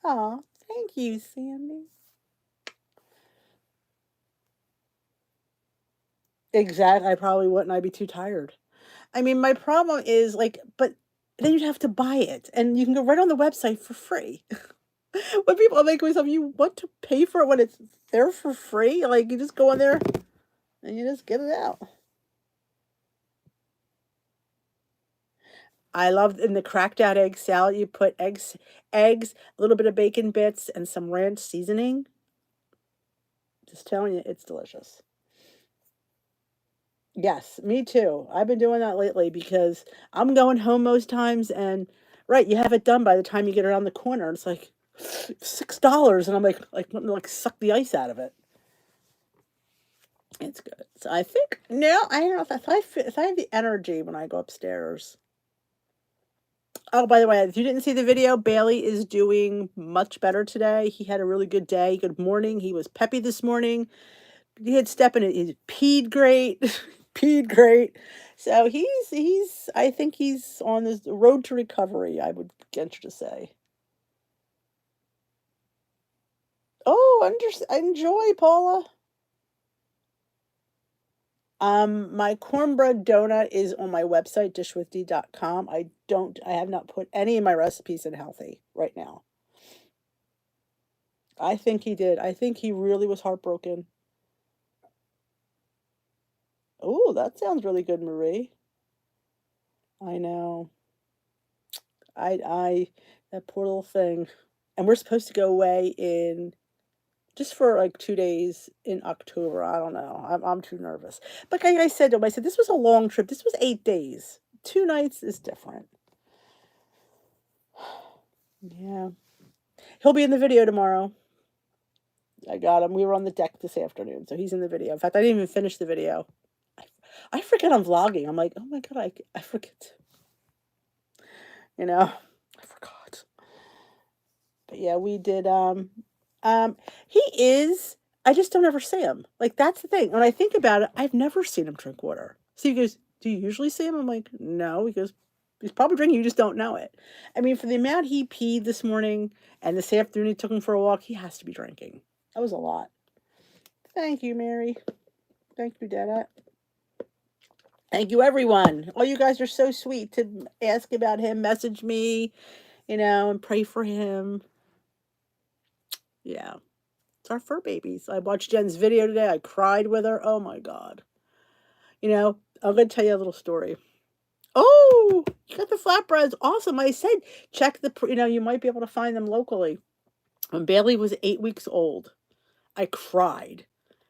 Oh, thank you, Sandy. Exactly. I probably wouldn't. I'd be too tired. I mean, my problem is like, but then you'd have to buy it, and you can go right on the website for free. When people, I'm like myself, you want to pay for it when it's there for free? Like you just go in there and you just get it out. I love in the cracked out egg salad, you put eggs, a little bit of bacon bits, and some ranch seasoning. Just telling you, it's delicious. Yes, me too. I've been doing that lately because I'm going home most times, and right, you have it done by the time you get around the corner. It's like $6, and I'm wanting to, like suck the ice out of it. It's good. So I think no, I don't know if I have the energy when I go upstairs. Oh, by the way, if you didn't see the video, Bailey is doing much better today. He had a really good day. Good morning. He was peppy this morning. He had step in it. He peed great. Peed great. So I think he's on this road to recovery, I would venture to say. Oh, enjoy, Paula. My cornbread donut is on my website, dishwithd.com. I have not put any of my recipes in Healthi right now. I think he did. I think he really was heartbroken. Oh, that sounds really good, Marie. I know. I that poor little thing. And we're supposed to go away in just for like 2 days in October. I don't know. I'm too nervous. But like I said to him, I said this was a long trip. This was 8 days. 2 nights is different. Yeah. He'll be in the video tomorrow. I got him. We were on the deck this afternoon, so he's in the video. In fact, I didn't even finish the video. I forget I'm vlogging. I'm like, oh my god, I forget. You know, I forgot. But yeah, we did. He is. I just don't ever see him. Like that's the thing. When I think about it, I've never seen him drink water. So he goes, "Do you usually see him?" I'm like, "No." He goes, "He's probably drinking. You just don't know it." I mean, for the amount he peed this morning and this afternoon he took him for a walk, he has to be drinking. That was a lot. Thank you, Mary. Thank you, Dada. Thank you, everyone. All you guys are so sweet to ask about him, message me, and pray for him. Yeah. It's our fur babies. I watched Jen's video today. I cried with her. Oh my God. I'm going to tell you a little story. Oh, you got the flatbreads. Awesome. I said, check you might be able to find them locally. When Bailey was 8 weeks old, I cried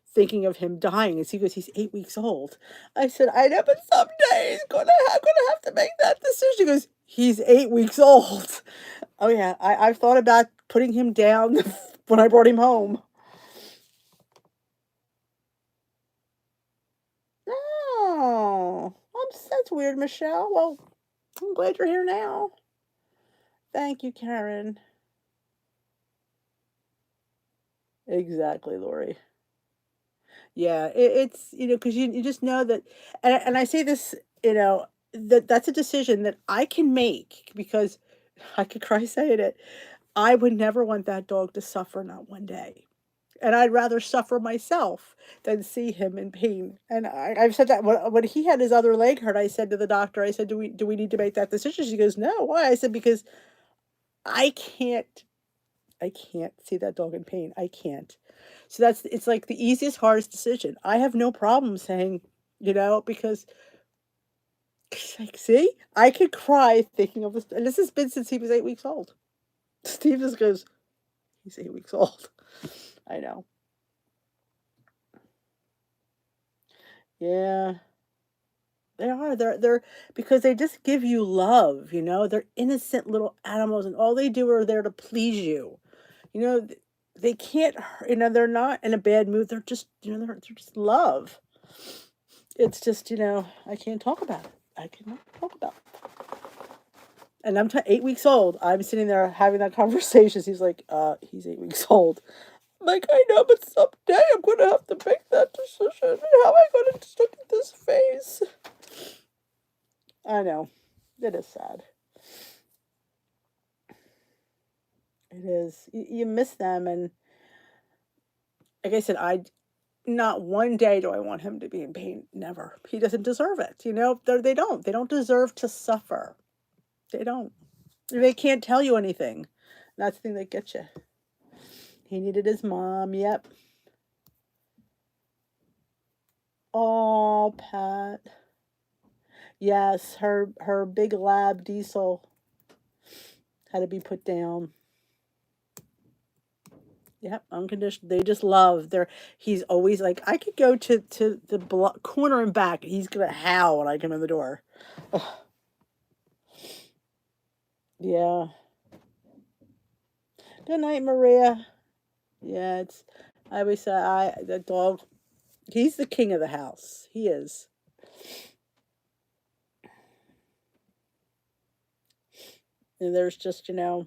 thinking of him dying as he goes, he's 8 weeks old. I said, I know, but someday he's gonna have to make that decision. He goes, he's 8 weeks old. Oh yeah, I've thought about putting him down when I brought him home. Oh, that's weird, Michelle. Well, I'm glad you're here now. Thank you, Karen. Exactly, Lori. Yeah, it's because you just know that, and I say this, that's a decision that I can make because I could cry saying it. I would never want that dog to suffer not one day. And I'd rather suffer myself than see him in pain. And I've said that when he had his other leg hurt, I said to the doctor, I said, do we need to make that decision? She goes, no. Why? I said, because I can't I can't see that dog in pain. I can't. So it's like the easiest, hardest decision. I have no problem saying, because like, see, I could cry thinking of this, and this has been since he was 8 weeks old. Steve just goes, he's 8 weeks old. I know. Yeah. They are. They're because they just give you love, you know? They're innocent little animals, and all they do are there to please you. You know, they can't you know, they're not in a bad mood. They're just, you know, they're just love. It's just, you know, I can't talk about it. I cannot talk about it. And I'm 8 weeks old. I'm sitting there having that conversation. He's like, he's 8 weeks old. I'm like, I know, but someday I'm gonna have to make that decision. How am I gonna just look at this face? I know. It is sad. It is. You miss them, and like I said, I not one day do I want him to be in pain. Never. He doesn't deserve it. You know, they don't. They don't deserve to suffer. They don't. They can't tell you anything. That's the thing that gets you. He needed his mom. Yep. Oh, Pat. Yes, her big lab Diesel had to be put down. Yep, unconditional. They just love. He's always like, I could go to the corner and back. He's gonna howl when I come in the door. Ugh. Yeah. Good night, Maria. Yeah, it's. I always say the dog. He's the king of the house. He is. And there's just, you know,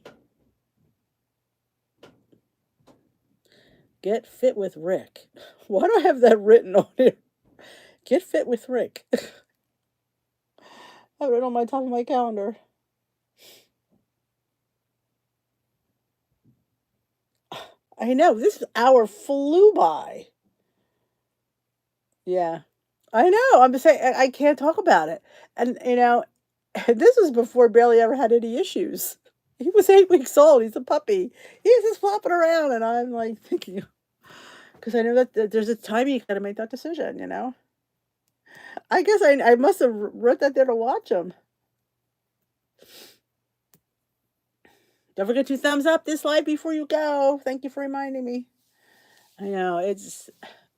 get fit with Rick. Why do I have that written on here? Get fit with Rick. I have it on my top of my calendar. I know this hour flew by. Yeah, I know. I'm just saying I can't talk about it, and you know, this was before Barely ever had any issues. He was 8 weeks old. He's a puppy. He's just flopping around, and I'm like thinking, because I know that there's a time you got to make that decision. You know, I guess I must have wrote that there to watch him. Don't forget to thumbs up this live before you go. Thank you for reminding me. I know it's.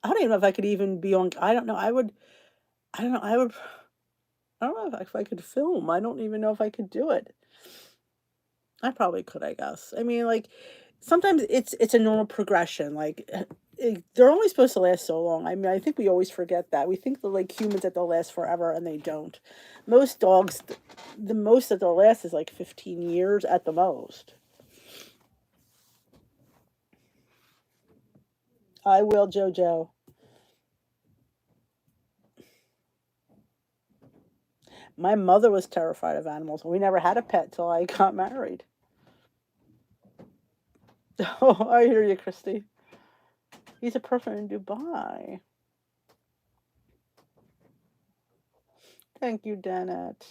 I don't even know if I could even be on. I don't know. I would. I don't know. I would. I don't know if I could film. I don't even know if I could do it. I probably could, I guess. I mean, like sometimes it's a normal progression. Like they're only supposed to last so long. I mean, I think we always forget that. We think that like humans that they'll last forever, and they don't. Most dogs, the most that they'll last is like 15 years at the most. I will, Jojo. My mother was terrified of animals. We never had a pet till I got married. Oh, I hear you, Christy. He's a person in Dubai. Thank you, Dennett.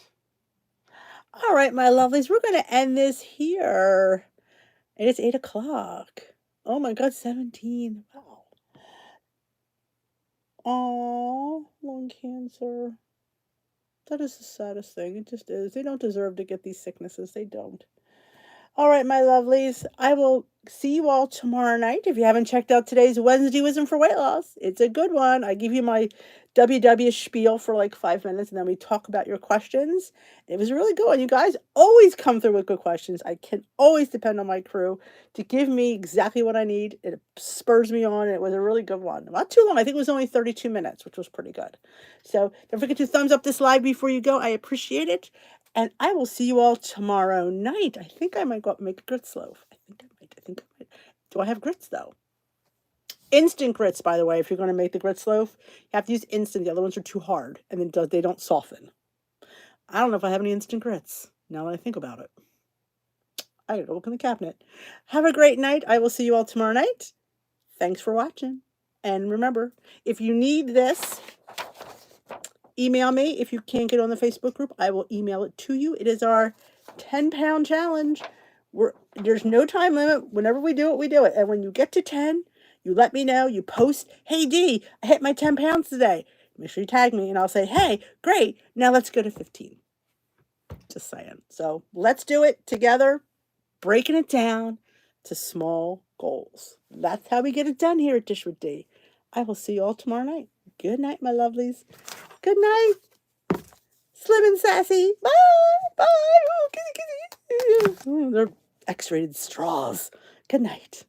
All right, my lovelies, we're going to end this here. And it's 8 o'clock. Oh my God, 17. Wow. Oh, lung cancer. That is the saddest thing. It just is. They don't deserve to get these sicknesses. They don't. All right, my lovelies. I will see you all tomorrow night. If you haven't checked out today's Wednesday Wisdom for Weight Loss, it's a good one. I give you my WW spiel for like 5 minutes, and then we talk about your questions. It was really good one. You guys always come through with good questions. I can always depend on my crew to give me exactly what I need. It spurs me on. It was a really good one. Not too long. I think it was only 32 minutes, which was pretty good. So don't forget to thumbs up this live before you go. I appreciate it. And I will see you all tomorrow night. I think I might go up and make a grits loaf. I think I might. Do I have grits, though? Instant grits, by the way, if you're going to make the grits loaf. You have to use instant. The other ones are too hard, and then they don't soften. I don't know if I have any instant grits, now that I think about it. I gotta look in the cabinet. Have a great night. I will see you all tomorrow night. Thanks for watching. And remember, if you need this, email me. If you can't get on the Facebook group, I will email it to you. It is our 10-pound challenge. There's no time limit. Whenever we do it, we do it. And when you get to 10, you let me know. You post, hey, Dee, I hit my 10 pounds today. Make sure you tag me, and I'll say, hey, great. Now let's go to 15. Just saying. So let's do it together, breaking it down to small goals. That's how we get it done here at Dish with Dee. I will see you all tomorrow night. Good night, my lovelies. Good night. Slim and sassy. Bye. Bye. Oh, kissy, kissy. They're X-rated straws. Good night.